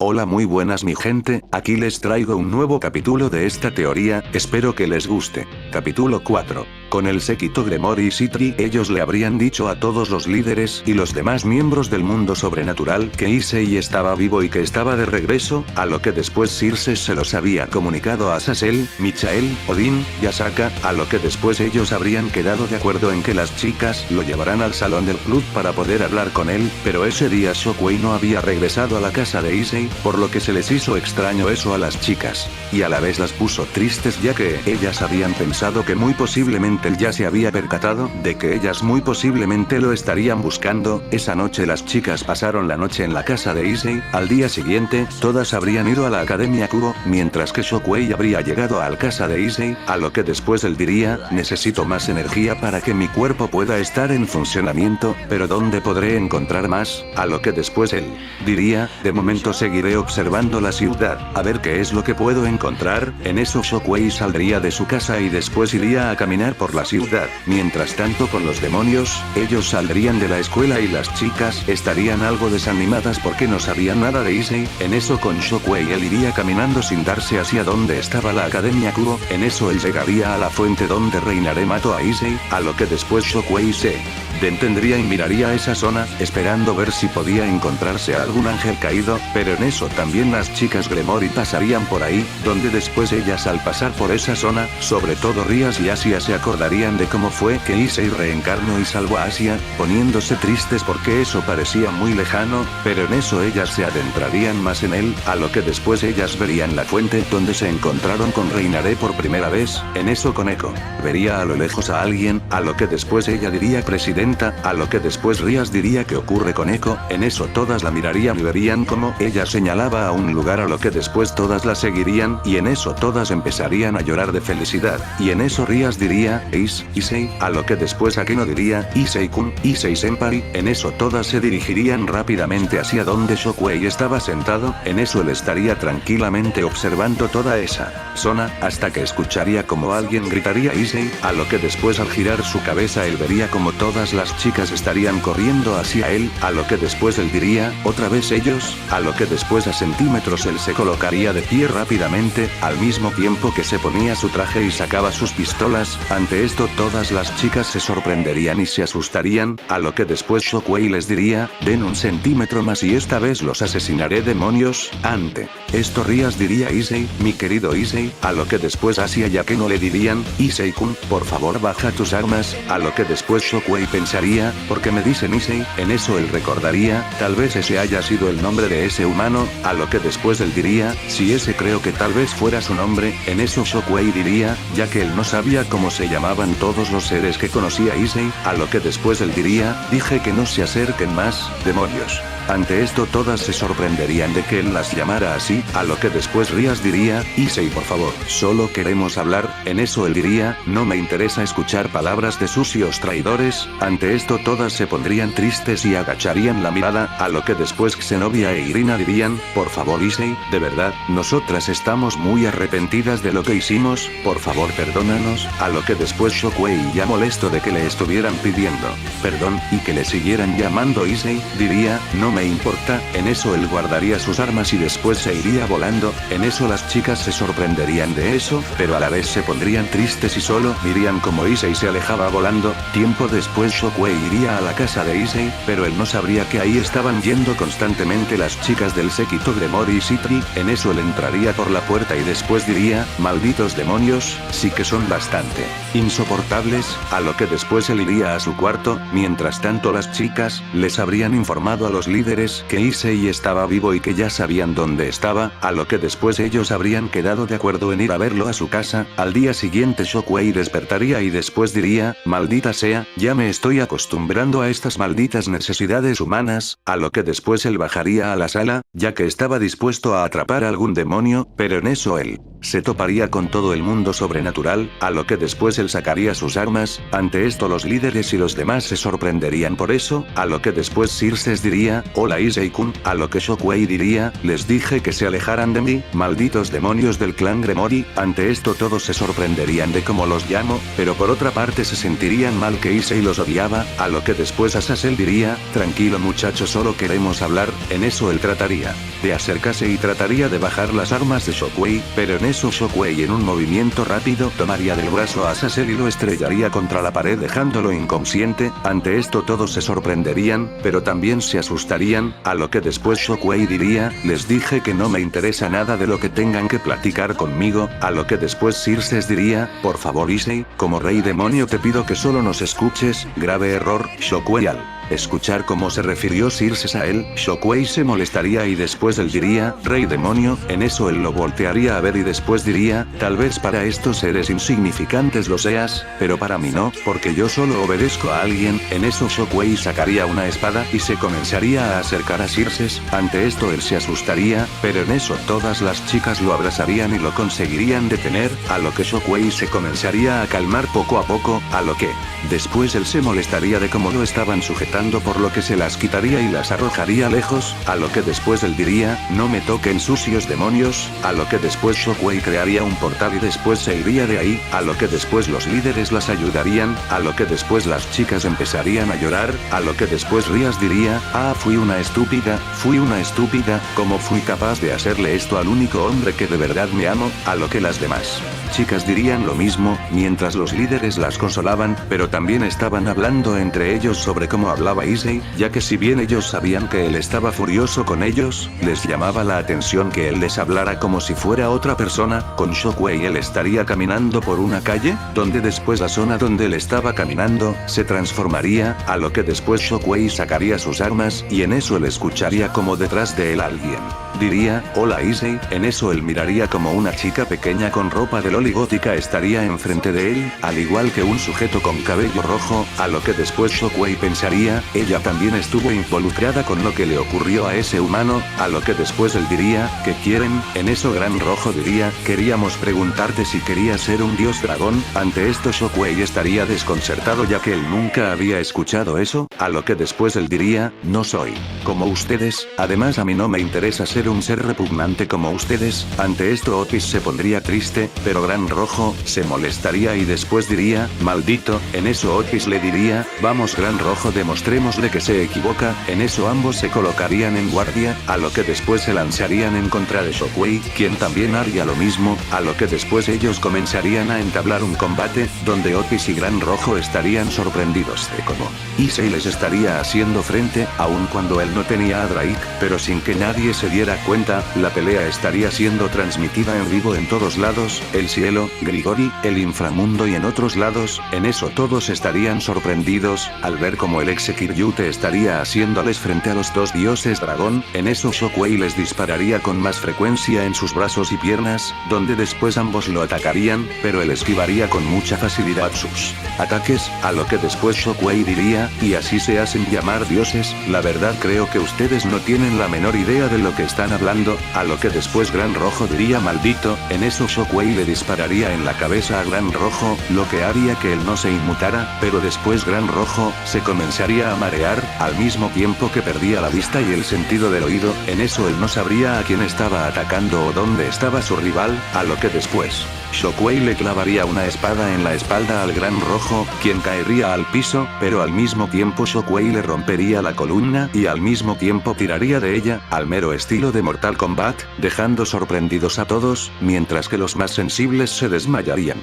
Hola, muy buenas mi gente, aquí les traigo un nuevo capítulo de esta teoría, espero que les guste. Capítulo 4. Con el séquito Gremory y Citri, ellos le habrían dicho a todos los líderes y los demás miembros del mundo sobrenatural que Issei estaba vivo y que estaba de regreso, a lo que después Circe se los había comunicado a Azazel, Michael, Odín, y Asaka, a lo que después ellos habrían quedado de acuerdo en que las chicas lo llevarán al salón del club para poder hablar con él, pero ese día Shockwave no había regresado a la casa de Issei, por lo que se les hizo extraño eso a las chicas, y a la vez las puso tristes ya que ellas habían pensado que muy posiblemente él ya se había percatado de que ellas muy posiblemente lo estarían buscando. Esa noche las chicas pasaron la noche en la casa de Issei, al día siguiente, todas habrían ido a la Academia Kubo, mientras que Shockwave habría llegado a la casa de Issei, a lo que después él diría, necesito más energía para que mi cuerpo pueda estar en funcionamiento, pero ¿dónde podré encontrar más? A lo que después él diría, de momento seguiré observando la ciudad, a ver qué es lo que puedo encontrar. En eso Shockwave saldría de su casa y después iría a caminar por la ciudad. Mientras tanto con los demonios, ellos saldrían de la escuela y las chicas estarían algo desanimadas porque no sabían nada de Issei. En eso con Shockwave él iría caminando sin darse hacia donde estaba la Academia Kubo. En eso él llegaría a la fuente donde Reinare mató a Issei, a lo que después Shockwave se detendría y miraría a esa zona, esperando ver si podía encontrarse a algún ángel caído, pero en eso también las chicas Gremory pasarían por ahí, donde después ellas al pasar por esa zona, sobre todo Rias y Asia se acordarían de cómo fue que Issei reencarnó y salvó a Asia, poniéndose tristes porque eso parecía muy lejano, pero en eso ellas se adentrarían más en él, a lo que después ellas verían la fuente donde se encontraron con Reinare por primera vez. En eso con Echo vería a lo lejos a alguien, a lo que después ella diría presidenta, a lo que después Rias diría que ocurre con Echo. En eso todas la mirarían y verían como ella señalaba a un lugar, a lo que después todas la seguirían, y en eso todas empezarían a llorar de felicidad, y en eso Rias diría, Issei, a lo que después Akeno diría, Issei-kun, Issei-senpai. En eso todas se dirigirían rápidamente hacia donde Shockwave estaba sentado. En eso él estaría tranquilamente observando toda esa zona, hasta que escucharía como alguien gritaría Issei, a lo que después al girar su cabeza él vería como todas las chicas estarían corriendo hacia él, a lo que después él diría, otra vez ellos, a lo que después a centímetros él se colocaría de pie rápidamente, al mismo tiempo que se ponía su traje y sacaba sus pistolas. Ante esto todas las chicas se sorprenderían y se asustarían, a lo que después Shockwave les diría, den un centímetro más y esta vez los asesinaré demonios. Ante esto Rias diría Issei, mi querido Issei, a lo que después Asia y Akeno le dirían, Issei-kun, por favor baja tus armas, a lo que después Shockwave pensaría, ¿por qué me dicen Issei? En eso él recordaría, tal vez ese haya sido el nombre de ese humano, a lo que después él diría, si ese creo que tal vez fuera su nombre. En eso Shockwave diría, ya que él no sabía cómo se llamaban todos los seres que conocía Issei, a lo que después él diría, dije que no se acerquen más, demonios. Ante esto todas se sorprenderían de que él las llamara así, a lo que después Rias diría, Issei por favor, solo queremos hablar. En eso él diría, no me interesa escuchar palabras de sucios traidores. Ante esto todas se pondrían tristes y agacharían la mirada, a lo que después Xenobia e Irina dirían, por favor Issei, de verdad, nosotras estamos muy arrepentidas de lo que hicimos, por favor perdónanos, a lo que después Shockwave ya molesto de que le estuvieran pidiendo perdón, y que le siguieran llamando Issei, diría, no me importa. En eso él guardaría sus armas y después se iría volando. En eso las chicas se sorprenderían de eso, pero a la vez se pondrían tristes y solo mirían como Issei se alejaba volando. Tiempo después Shockwave iría a la casa de Issei, pero él no sabría que ahí estaban yendo constantemente las chicas del séquito Gremory y Citri. En eso él entraría por la puerta y después diría, malditos demonios, sí que son bastante insoportables, a lo que después él iría a su cuarto. Mientras tanto las chicas les habrían informado a los líderes que Issei estaba vivo y que ya sabían dónde estaba, a lo que después ellos habrían quedado de acuerdo en ir a verlo a su casa. Al día siguiente Shockwave despertaría y después diría, maldita sea, ya me estoy acostumbrando a estas malditas necesidades humanas, a lo que después él bajaría a la sala, ya que estaba dispuesto a atrapar a algún demonio, pero en eso él se toparía con todo el mundo sobrenatural, a lo que después él sacaría sus armas. Ante esto los líderes y los demás se sorprenderían por eso, a lo que después Circe diría, hola Issei-kun, a lo que Shockwave diría, les dije que se alejaran de mí, malditos demonios del clan Gremory. Ante esto todos se sorprenderían de cómo los llamo, pero por otra parte se sentirían mal que Issei los odiaba, a lo que después Azazel diría, tranquilo muchacho, solo queremos hablar. En eso él trataría de acercarse y trataría de bajar las armas de Shockwave, pero en eso Shockwave en un movimiento rápido tomaría del brazo a Azazel y lo estrellaría contra la pared dejándolo inconsciente. Ante esto todos se sorprenderían, pero también se asustarían, a lo que después Shockwave diría, les dije que no me interesa nada de lo que tengan que platicar conmigo, a lo que después Circes diría, por favor Issei, como rey demonio te pido que solo nos escuches. Grave error, Shockwave. Al escuchar cómo se refirió Circes a él, Shockwave se molestaría y después él diría, rey demonio. En eso él lo voltearía a ver y después diría, tal vez para estos seres insignificantes lo seas, pero para mí no, porque yo solo obedezco a alguien. En eso Shockwave sacaría una espada y se comenzaría a acercar a Circes. Ante esto él se asustaría, pero en eso todas las chicas lo abrazarían y lo conseguirían detener, a lo que Shockwave se comenzaría a calmar poco a poco, a lo que después él se molestaría de cómo lo estaban sujetando, por lo que se las quitaría y las arrojaría lejos, a lo que después él diría, no me toquen sucios demonios, a lo que después Shockwave crearía un portal y después se iría de ahí, a lo que después los líderes las ayudarían, a lo que después las chicas empezarían a llorar, a lo que después Rias diría, fui una estúpida, ¿cómo fui capaz de hacerle esto al único hombre que de verdad me amo? A lo que las demás chicas dirían lo mismo, mientras los líderes las consolaban, pero también estaban hablando entre ellos sobre cómo hablaba Issei, ya que si bien ellos sabían que él estaba furioso con ellos, les llamaba la atención que él les hablara como si fuera otra persona. Con Shockwave él estaría caminando por una calle, donde después la zona donde él estaba caminando, se transformaría, a lo que después Shockwave sacaría sus armas, y en eso él escucharía como detrás de él alguien diría, hola Issei. En eso él miraría como una chica pequeña con ropa de loli gótica estaría enfrente de él, al igual que un sujeto con cabello rojo, a lo que después Shockwave pensaría, ella también estuvo involucrada con lo que le ocurrió a ese humano, a lo que después él diría, ¿qué quieren? En eso Gran Rojo diría, queríamos preguntarte si querías ser un dios dragón. Ante esto Shockwave estaría desconcertado ya que él nunca había escuchado eso, a lo que después él diría, no soy como ustedes, además a mí no me interesa ser un ser repugnante como ustedes. Ante esto Otis se pondría triste, pero Gran Rojo se molestaría y después diría, maldito. En eso Otis le diría, vamos Gran Rojo, demostrémosle que se equivoca. En eso ambos se colocarían en guardia, a lo que después se lanzarían en contra de Shockwave, quien también haría lo mismo, a lo que después ellos comenzarían a entablar un combate, donde Otis y Gran Rojo estarían sorprendidos de cómo Issei les estaría haciendo frente, aun cuando él no tenía a Drake, pero sin que nadie se diera cuenta, la pelea estaría siendo transmitida en vivo en todos lados, el cielo, Grigori, el inframundo y en otros lados. En eso todos estarían sorprendidos, al ver cómo el Exekiryute estaría haciéndoles frente a los dos dioses dragón. En eso Shockwave les dispararía con más frecuencia en sus brazos y piernas, donde después ambos lo atacarían, pero él esquivaría con mucha facilidad sus ataques, a lo que después Shockwave diría, y así se hacen llamar dioses. La verdad creo que ustedes no tienen la menor idea de lo que están hablando, a lo que después Gran Rojo diría, maldito. En eso Shockwave le dispararía en la cabeza a Gran Rojo, lo que haría que él no se inmutara, pero después Gran Rojo se comenzaría a marear, al mismo tiempo que perdía la vista y el sentido del oído. En eso él no sabría a quién estaba atacando o dónde estaba su rival, a lo que después Shockwave le clavaría una espada en la espalda al Gran Rojo, quien caería al piso, pero al mismo tiempo Shockwave le rompería la columna y al mismo tiempo tiraría de ella, al mero estilo de Mortal Kombat, dejando sorprendidos a todos, mientras que los más sensibles se desmayarían.